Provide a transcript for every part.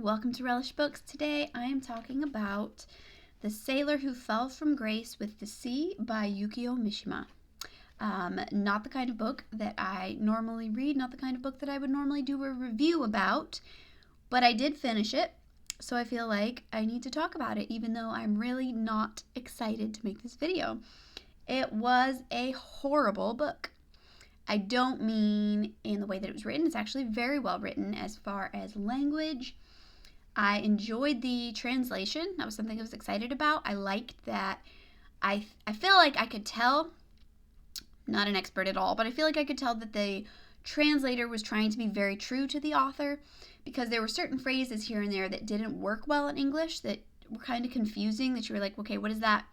welcome to Relish Books. Today I am talking about The Sailor Who Fell from Grace with the Sea by Yukio Mishima. Not the kind of book that I normally read, not the kind of book that I would normally do a review about, but I did finish it, so I feel like I need to talk about it, even though I'm really not excited to make this video. It was a horrible book. I don't mean in the way that it was written. It's actually very well written as far as language. I enjoyed the translation. That was something I was excited about. I liked that. I feel like I could tell, not an expert at all, but I feel like I could tell that the translator was trying to be very true to the author, because there were certain phrases here and there that didn't work well in English, that were kind of confusing, that you were like, okay, what does that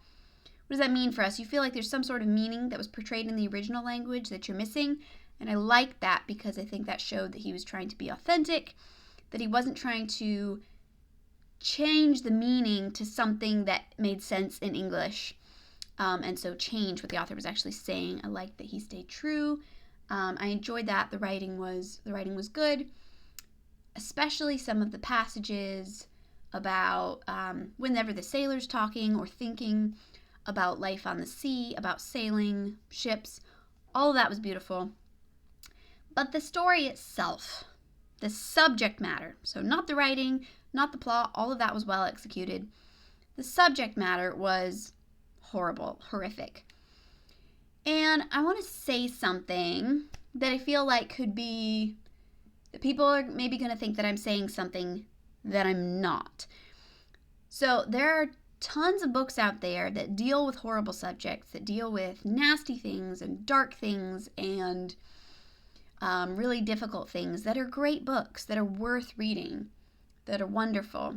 mean for us? You feel like there's some sort of meaning that was portrayed in the original language that you're missing, and I liked that because I think that showed that he was trying to be authentic, that he wasn't trying to change the meaning to something that made sense in English, and so change what the author was actually saying. I liked that he stayed true. I enjoyed that. The writing was good, especially some of the passages about whenever the sailor's talking or thinking about life on the sea, about sailing ships. All of that was beautiful. But the story itself, the subject matter, so not the writing, not the plot, all of that was well executed. The subject matter was horrible, horrific. And I want to say something that I feel like could be, that people are maybe going to think that I'm saying something that I'm not. So there are tons of books out there that deal with horrible subjects, that deal with nasty things and dark things and really difficult things, that are great books, that are worth reading, that are wonderful,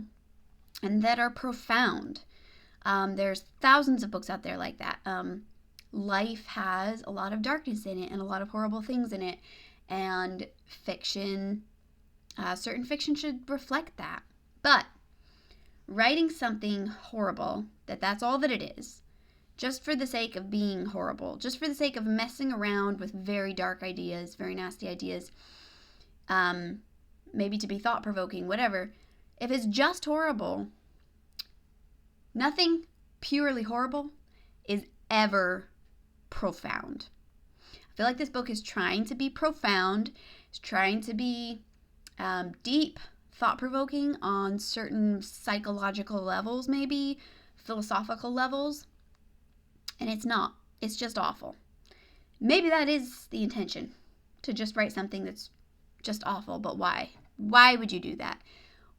and that are profound. There's thousands of books out there like that. Life has a lot of darkness in it and a lot of horrible things in it, and fiction, certain fiction should reflect that. But writing something horrible, that's all that it is, just for the sake of being horrible, just for the sake of messing around with very dark ideas, very nasty ideas, maybe to be thought-provoking, whatever. If it's just horrible, nothing purely horrible is ever profound. I feel like this book is trying to be profound, it's trying to be deep, thought-provoking on certain psychological levels, maybe philosophical levels, and it's not. It's just awful. Maybe that is the intention, to just write something that's just awful, but why? Why would you do that?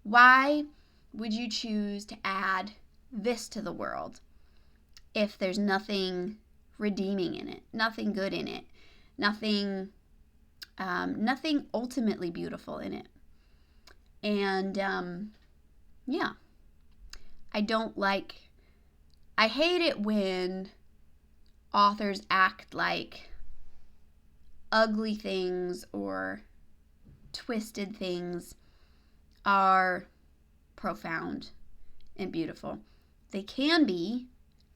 Why would you choose to add this to the world if there's nothing redeeming in it, nothing good in it, nothing ultimately beautiful in it? And yeah, I hate it when authors act like ugly things or twisted things are profound and beautiful. They can be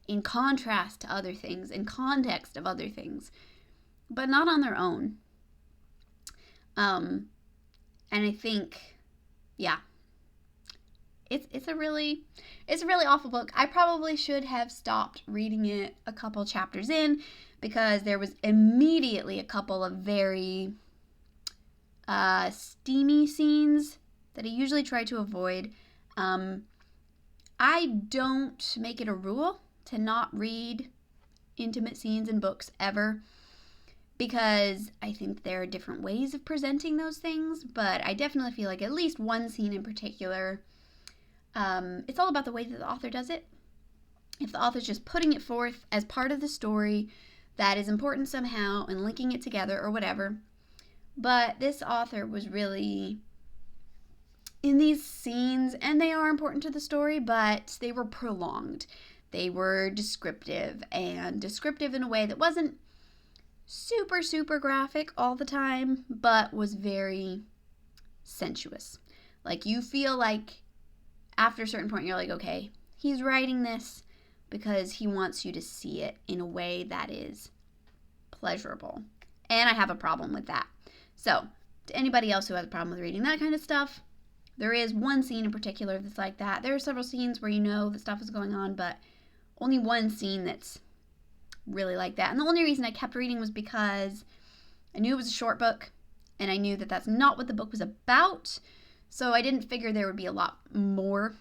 in contrast to other things, in context of other things, but not on their own. And I think, yeah, it's a really awful book. I probably should have stopped reading it a couple chapters in, because there was immediately a couple of very steamy scenes that I usually try to avoid. I don't make it a rule to not read intimate scenes in books ever, because I think there are different ways of presenting those things, but I definitely feel like at least one scene in particular, it's all about the way that the author does it. If the author's just putting it forth as part of the story that is important somehow and linking it together or whatever. But this author was really in these scenes, and they are important to the story, but they were prolonged. They were descriptive, and descriptive in a way that wasn't super, super graphic all the time, but was very sensuous. Like, you feel like after a certain point, you're like, okay, he's writing this because he wants you to see it in a way that is pleasurable. And I have a problem with that. So, to anybody else who has a problem with reading that kind of stuff, There is one scene in particular that's like that. There are several scenes where you know that stuff is going on, but only one scene that's really like that. And the only reason I kept reading was because I knew it was a short book, and I knew that that's not what the book was about, so I didn't figure there would be a lot more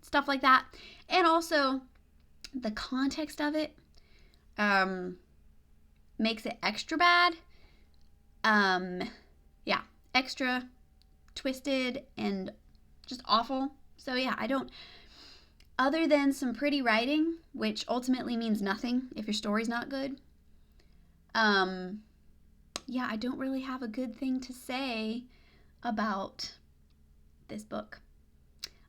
stuff like that. And also, the context of it makes it extra bad. Extra twisted and just awful. So yeah, I don't, other than some pretty writing, which ultimately means nothing if your story's not good, I don't really have a good thing to say about this book.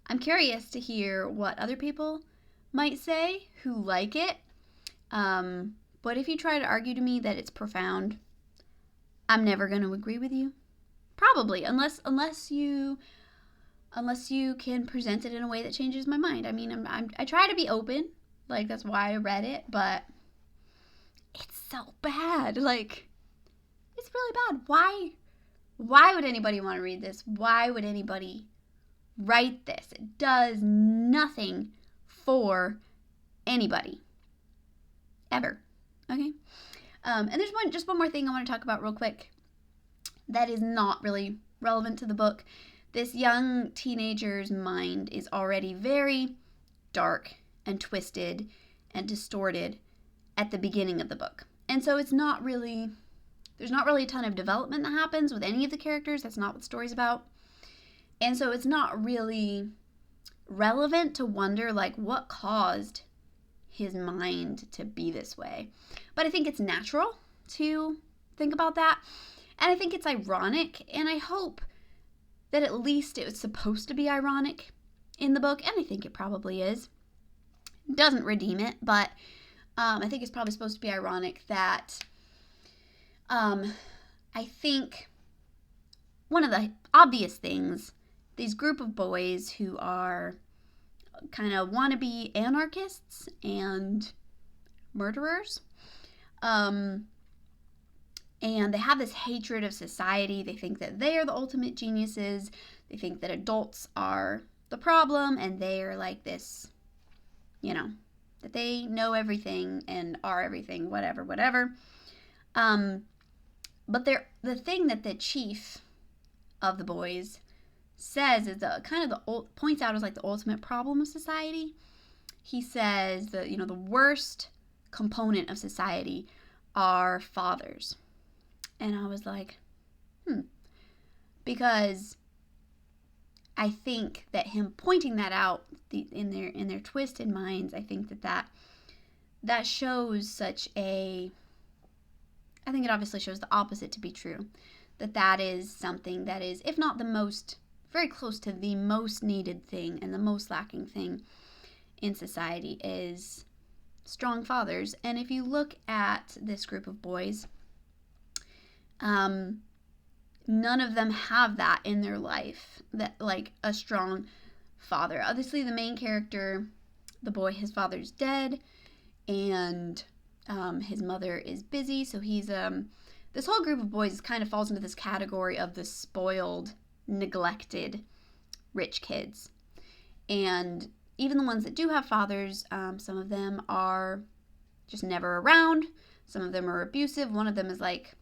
I'm curious to hear what other people might say who like it. But if you try to argue to me that it's profound, I'm never going to agree with you. Probably, unless you can present it in a way that changes my mind. I mean, I try to be open, like that's why I read it, but it's so bad. Like, it's really bad. Why would anybody want to read this? Why would anybody write this? It does nothing for anybody, ever. Okay. And there's one more thing I want to talk about real quick that is not really relevant to the book. This young teenager's mind is already very dark and twisted and distorted at the beginning of the book. And so there's not really a ton of development that happens with any of the characters. That's not what the story's about. And so it's not really relevant to wonder, like, what caused his mind to be this way. But I think it's natural to think about that. And I think it's ironic, and I hope that at least it was supposed to be ironic in the book, and I think it probably is. It doesn't redeem it, but I think it's probably supposed to be ironic that I think one of the obvious things, these group of boys who are kind of wannabe anarchists and murderers, and they have this hatred of society. They think that they are the ultimate geniuses. They think that adults are the problem, and they are like this, that they know everything and are everything, whatever. But the thing that the chief of the boys says is points out as like the ultimate problem of society. He says that, the worst component of society are fathers. And I was like, because I think that him pointing that out in their twisted minds, I think that shows I think it obviously shows the opposite to be true. That is something that is, if not the most, very close to the most needed thing and the most lacking thing in society is strong fathers. And if you look at this group of boys, none of them have that in their life, that like a strong father. Obviously the main character, the boy, his father's dead, and his mother is busy, so he's this whole group of boys kind of falls into this category of the spoiled, neglected rich kids. And even the ones that do have fathers, some of them are just never around, some of them are abusive, one of them is like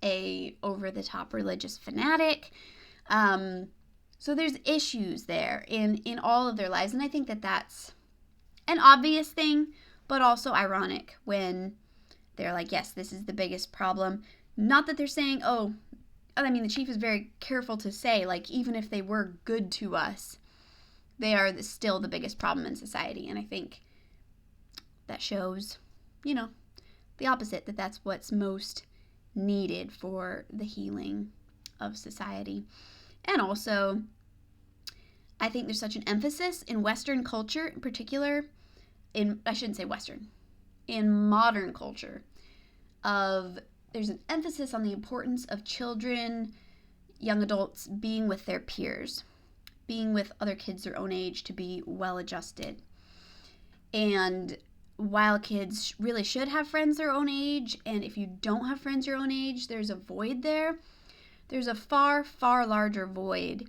a over-the-top religious fanatic. So there's issues there in all of their lives, and I think that's an obvious thing, but also ironic when they're like, yes, this is the biggest problem. Not that they're saying, the chief is very careful to say, like, even if they were good to us, they are still the biggest problem in society. And I think that shows, the opposite, that's what's most needed for the healing of society. And also, I think there's such an emphasis in Western culture in particular, I shouldn't say Western, in modern culture, there's an emphasis on the importance of children, young adults being with their peers, being with other kids their own age to be well-adjusted. And while kids really should have friends their own age, and if you don't have friends your own age, there's a void there. There's a far, far larger void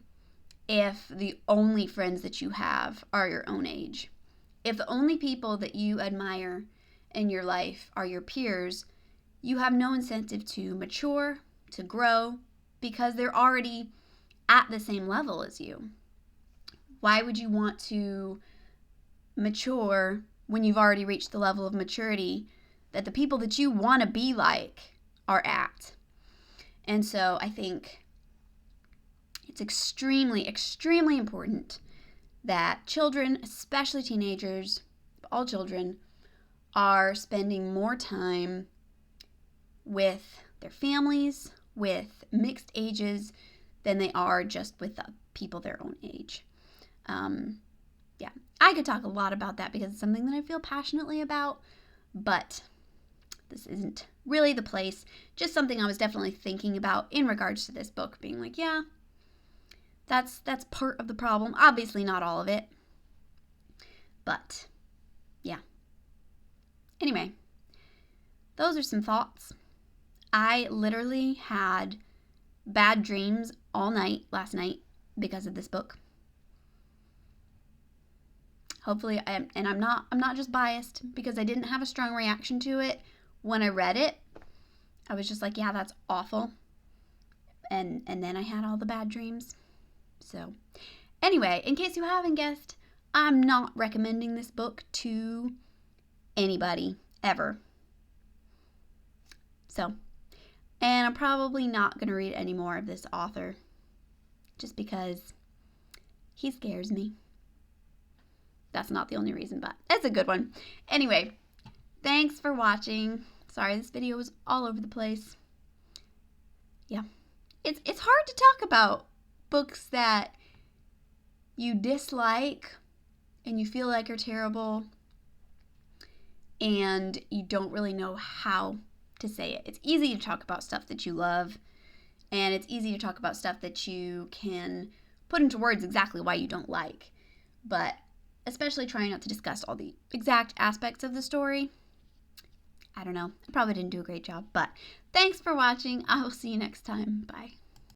if the only friends that you have are your own age. If the only people that you admire in your life are your peers, you have no incentive to mature, to grow, because they're already at the same level as you. Why would you want to mature when you've already reached the level of maturity that the people that you want to be like are at? And so I think it's extremely, extremely important that children, especially teenagers, all children, are spending more time with their families, with mixed ages, than they are just with the people their own age. Yeah, I could talk a lot about that because it's something that I feel passionately about, but this isn't really the place. Just something I was definitely thinking about in regards to this book, being like, yeah, that's part of the problem. Obviously not all of it, but yeah. Anyway, those are some thoughts. I literally had bad dreams all night last night because of this book. Hopefully, and I'm not just biased because I didn't have a strong reaction to it when I read it. I was just like, yeah, that's awful. And then I had all the bad dreams. So, anyway, in case you haven't guessed, I'm not recommending this book to anybody ever. So, and I'm probably not going to read any more of this author just because he scares me. That's not the only reason, but it's a good one. Anyway, thanks for watching. Sorry, this video was all over the place. Yeah, it's hard to talk about books that you dislike and you feel like are terrible and you don't really know how to say it. It's easy to talk about stuff that you love, and it's easy to talk about stuff that you can put into words exactly why you don't like. But especially trying not to discuss all the exact aspects of the story, I don't know. I probably didn't do a great job, but thanks for watching. I will see you next time. Bye.